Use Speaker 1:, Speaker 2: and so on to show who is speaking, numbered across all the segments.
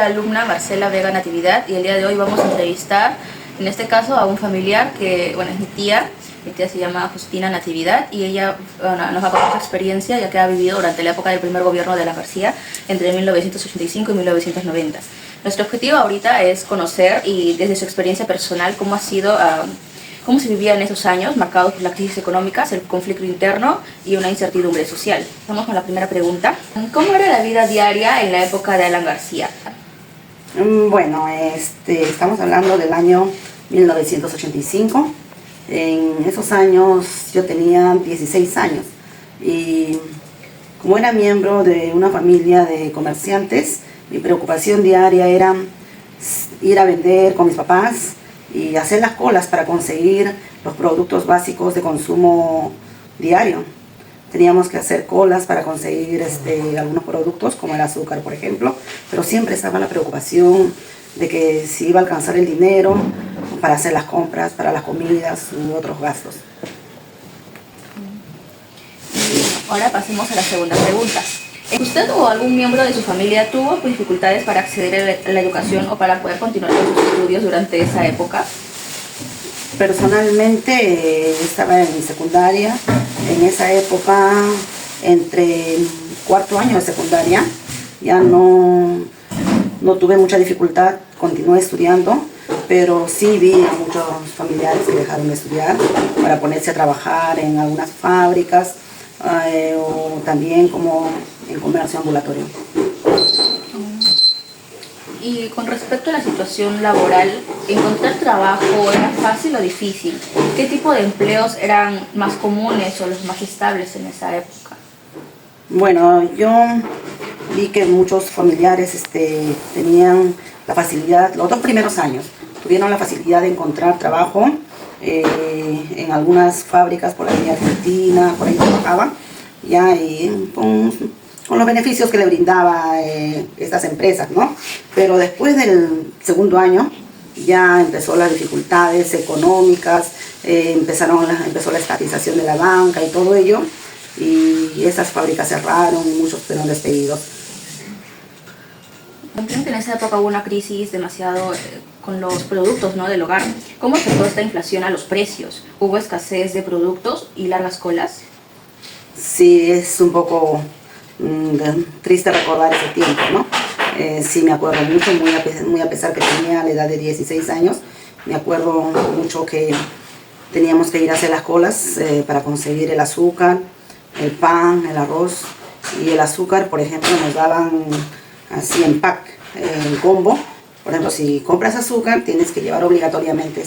Speaker 1: alumna Marcela Vega Natividad y el día de hoy vamos a entrevistar, en este caso, a un familiar que, bueno, es mi tía se llama Justina Natividad y ella nos va a contar su experiencia ya que ha vivido durante la época del primer gobierno de Alan García entre 1985 y 1990. Nuestro objetivo ahorita es conocer y desde su experiencia personal cómo ha sido, cómo se vivía en esos años marcados por las crisis económicas, el conflicto interno y una incertidumbre social. Vamos con la primera pregunta. ¿Cómo era la vida diaria en la época de Alan García?
Speaker 2: Bueno, estamos hablando del año 1985. En esos años yo tenía 16 años y como era miembro de una familia de comerciantes, mi preocupación diaria era ir a vender con mis papás y hacer las colas para conseguir los productos básicos de consumo diario. Teníamos que hacer colas para conseguir algunos productos como el azúcar, por ejemplo, pero siempre estaba la preocupación de que si iba a alcanzar el dinero para hacer las compras, para las comidas u otros gastos.
Speaker 1: Ahora pasemos a la segunda pregunta. ¿Usted o algún miembro de su familia tuvo dificultades para acceder a la educación o para poder continuar con sus estudios durante esa época?
Speaker 2: Personalmente estaba en secundaria, en esa época entre cuarto año de secundaria, ya no tuve mucha dificultad, continué estudiando, pero sí vi a muchos familiares que dejaron de estudiar para ponerse a trabajar en algunas fábricas o también como en comercio ambulatorio.
Speaker 1: Y con respecto a la situación laboral, ¿encontrar trabajo era fácil o difícil? ¿Qué tipo de empleos eran más comunes o los más estables en esa época?
Speaker 2: Bueno, yo vi que muchos familiares tenían la facilidad, los 2 primeros años, tuvieron la facilidad de encontrar trabajo en algunas fábricas por ahí en Argentina, por ahí trabajaban, ya y con los beneficios que le brindaba estas empresas, ¿no? Pero después del segundo año ya empezó las dificultades económicas, empezó la estatización de la banca y todo ello, y esas fábricas cerraron y muchos fueron despedidos.
Speaker 1: Entiendo que en esa época hubo una crisis demasiado con los productos, ¿no?, del hogar. ¿Cómo afectó esta inflación a los precios? ¿Hubo escasez de productos y largas colas?
Speaker 2: Sí, es un poco triste recordar ese tiempo, ¿no? Sí, me acuerdo mucho, muy a pesar que tenía la edad de 16 años, me acuerdo mucho que teníamos que ir a hacer las colas para conseguir el azúcar, el pan, el arroz y el azúcar, por ejemplo, nos daban así en pack, en combo. Por ejemplo, si compras azúcar, tienes que llevar obligatoriamente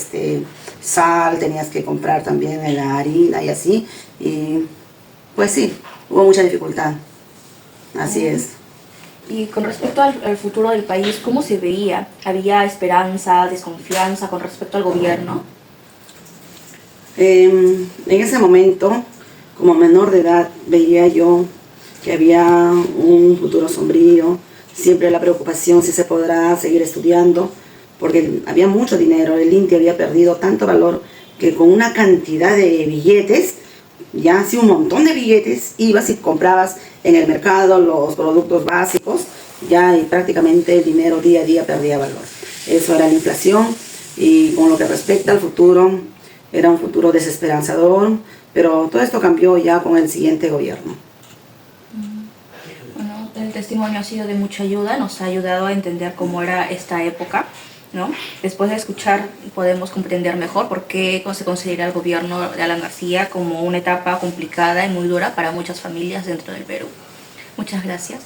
Speaker 2: sal, tenías que comprar también la harina y así. Y pues sí, hubo mucha dificultad. Así es.
Speaker 1: Y con respecto al futuro del país, ¿cómo se veía? ¿Había esperanza, desconfianza con respecto al gobierno?
Speaker 2: En ese momento, como menor de edad, veía yo que había un futuro sombrío, siempre la preocupación si se podrá seguir estudiando, porque había mucho dinero, el INTI había perdido tanto valor que con una cantidad de billetes, ya así un montón de billetes, ibas y comprabas en el mercado los productos básicos, ya y prácticamente el dinero día a día perdía valor. Eso era la inflación, y con lo que respecta al futuro, era un futuro desesperanzador, pero todo esto cambió ya con el siguiente gobierno.
Speaker 1: Bueno, el testimonio ha sido de mucha ayuda, nos ha ayudado a entender cómo era esta época, ¿no? Después de escuchar podemos comprender mejor por qué se considera el gobierno de Alan García como una etapa complicada y muy dura para muchas familias dentro del Perú. Muchas gracias.